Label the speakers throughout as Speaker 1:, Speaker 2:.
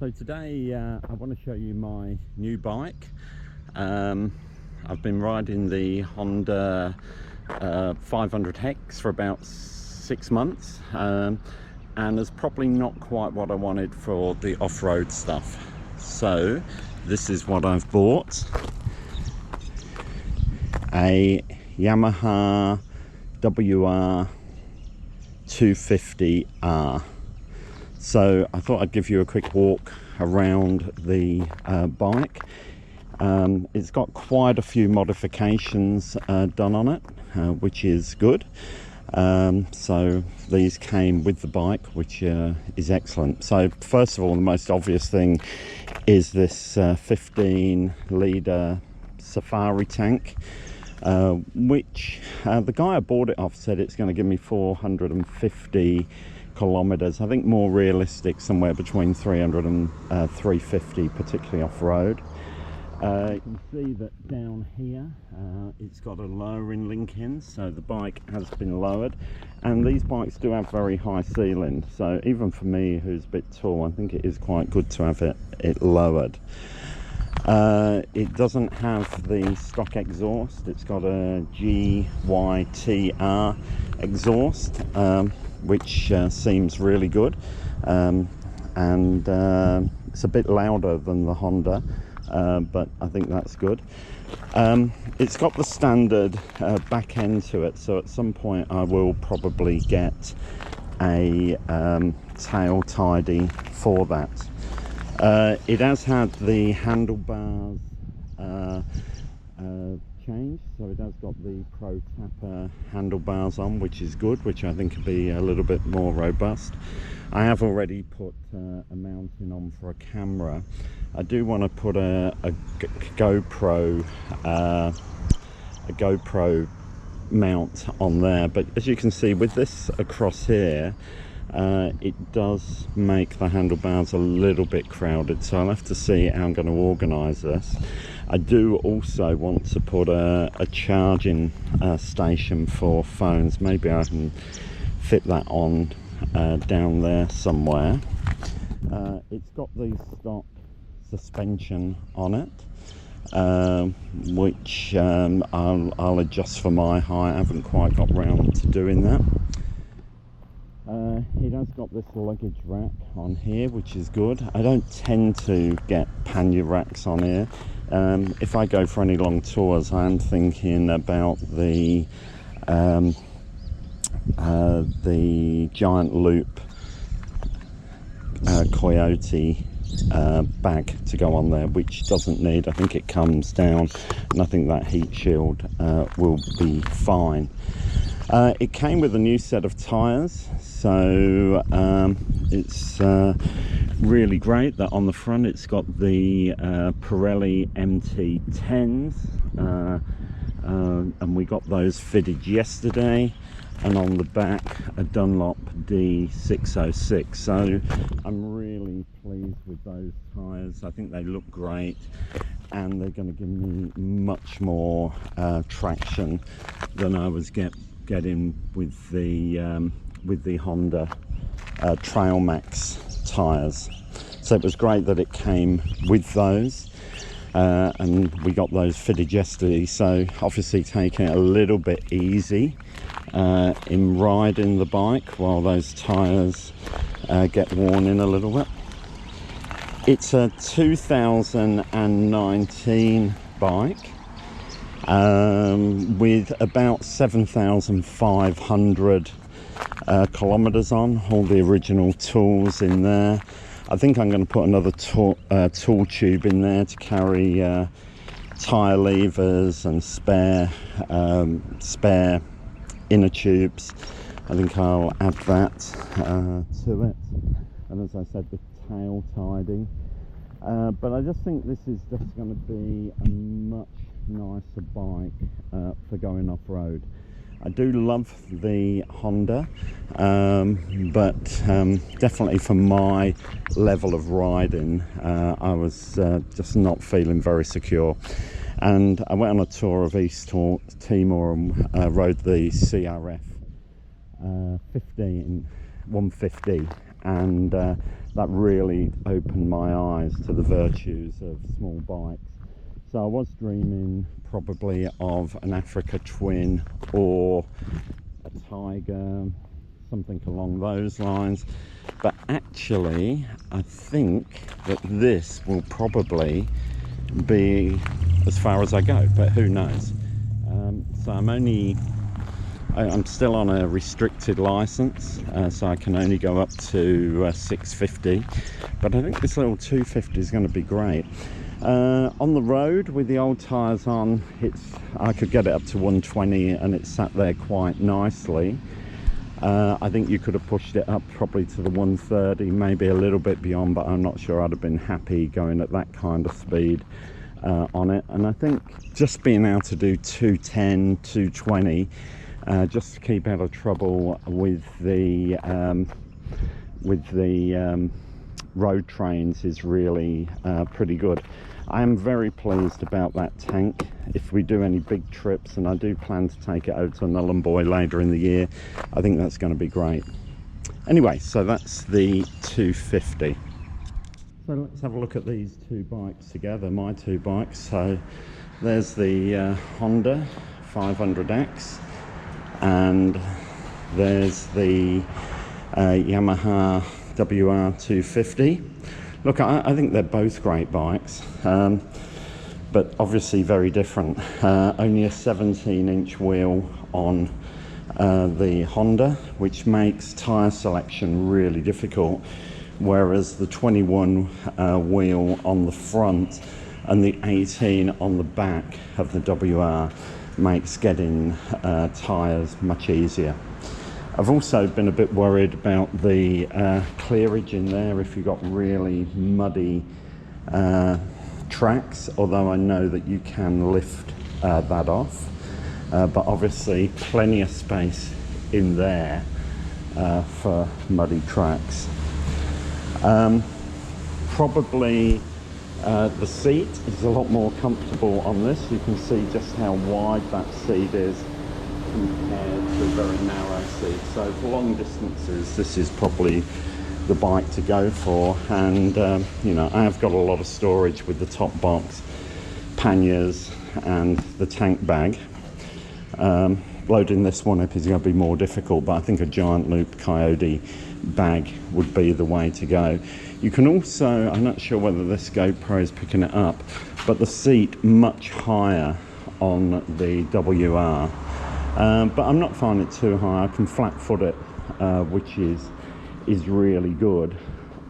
Speaker 1: So today I want to show you my new bike. I've been riding the Honda 500 Hex for about 6 months, and it's probably not quite what I wanted for the off-road stuff. So this is what I've bought: a Yamaha WR 250R. So I thought I'd give you a quick walk around the bike. It's got quite a few modifications done on it, which is good. So these came with the bike, which is excellent. So first of all, the most obvious thing is this 15-litre Safari tank, which the guy I bought it off said it's going to give me 450 kilometers. I think more realistic, somewhere between 300 and 350, particularly off-road. You can see that down here it's got a lowering link in, so the bike has been lowered, and these bikes do have very high ceiling, so even for me, who's a bit tall, I think it is quite good to have it lowered. It doesn't have the stock exhaust. It's got a GYTR exhaust, which seems really good, and it's a bit louder than the Honda, but I think that's good. It's got the standard back end to it, so at some point I will probably get a tail tidy for that. It has had the handlebars changed, so it has got the Pro Tapper handlebars on, which is good, which I think will be a little bit more robust. I have already put a mounting on for a camera. I do want to put a GoPro mount on there, but as you can see with this across here, it does make the handlebars a little bit crowded, so I'll have to see how I'm going to organise this. I do also want to put a charging station for phones. Maybe I can fit that on down there somewhere. It's got the stock suspension on it, which I'll adjust for my height. I haven't quite got round to doing that. It has got this luggage rack on here, which is good. I don't tend to get pannier racks on here. If I go for any long tours, I am thinking about the giant loop Coyote bag to go on there, which doesn't need, I think it comes down, and I think that heat shield will be fine. It came with a new set of tyres, so it's really great that on the front it's got the Pirelli MT10s, and we got those fitted yesterday, and on the back a Dunlop D606, so I'm really pleased with those tyres. I think they look great, and they're going to give me much more traction than I was getting with the Honda Trail Max tyres. So it was great that it came with those, and we got those fitted yesterday, so obviously taking it a little bit easy in riding the bike while those tyres get worn in a little bit. It's a 2019 bike with about 7,500 kilometers on, all the original tools in there. I think I'm going to put another tool tube in there to carry tyre levers and spare inner tubes. I think I'll add that to it, and as I said, the tail tidy. But I just think this is just going to be a much nicer bike for going off-road. I do love the Honda, but definitely for my level of riding, I was just not feeling very secure. And I went on a tour of East Timor and rode the CRF 150, and that really opened my eyes to the virtues of small bikes. So I was dreaming probably of an Africa Twin or a Tiger, something along those lines, but actually I think that this will probably be as far as I go, but who knows. So I'm still on a restricted license, so I can only go up to 650, but I think this little 250 is going to be great. On the road with the old tyres on, I could get it up to 120 and it sat there quite nicely. I think you could have pushed it up probably to the 130, maybe a little bit beyond, but I'm not sure I'd have been happy going at that kind of speed on it. And I think just being able to do 210, 220, just to keep out of trouble with the road trains is really pretty good. I am very pleased about that tank. If we do any big trips, and I do plan to take it over to Nhulunbuy later in the year, I think that's going to be great. Anyway, so that's the 250. So let's have a look at these two bikes together, my two bikes. So there's the Honda 500X, and there's the Yamaha WR 250. Look, I think they're both great bikes, but obviously very different. Only a 17-inch wheel on the Honda, which makes tyre selection really difficult, whereas the 21 wheel on the front and the 18 on the back of the WR makes getting tyres much easier. I've also been a bit worried about the clearage in there if you've got really muddy tracks, although I know that you can lift that off, but obviously plenty of space in there for muddy tracks. Probably the seat is a lot more comfortable on this. You can see just how wide that seat is compared to a very narrow seat. So for long distances, this is probably the bike to go for. And you know, I have got a lot of storage with the top box, panniers and the tank bag. Loading this one up is going to be more difficult, but I think a giant loop Coyote bag would be the way to go. You can also, I'm not sure whether this GoPro is picking it up, but the seat much higher on the WR. But I'm not finding it too high. I can flat foot it, which is really good.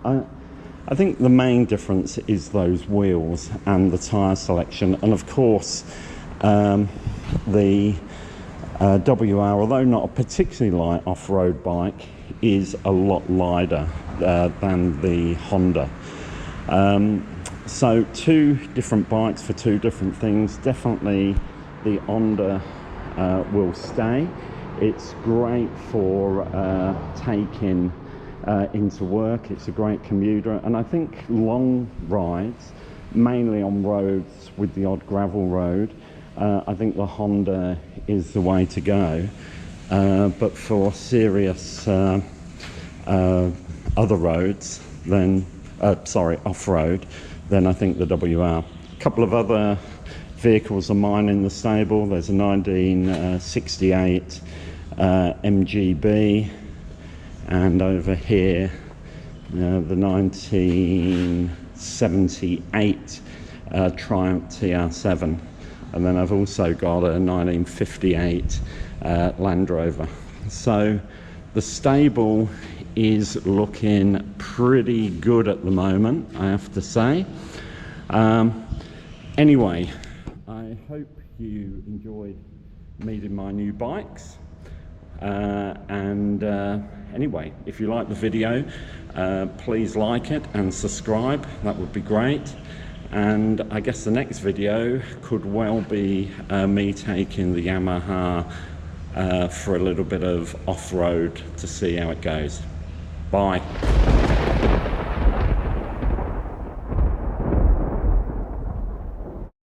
Speaker 1: I think the main difference is those wheels and the tyre selection, and of course the WR, although not a particularly light off-road bike, is a lot lighter than the Honda. So two different bikes for two different things. Definitely the Honda will stay. It's great for taking into work. It's a great commuter, and I think long rides, mainly on roads with the odd gravel road, I think the Honda is the way to go. But for serious other roads, then off-road, then I think the WR. A couple of other vehicles of mine in the stable. There's a 1968 MGB, and over here the 1978 Triumph TR7, and then I've also got a 1958 Land Rover. So the stable is looking pretty good at the moment, I have to say. Anyway, I hope you enjoyed meeting my new bikes, and anyway, if you like the video, please like it and subscribe. That would be great. And I guess the next video could well be me taking the Yamaha for a little bit of off-road to see how it goes. Bye.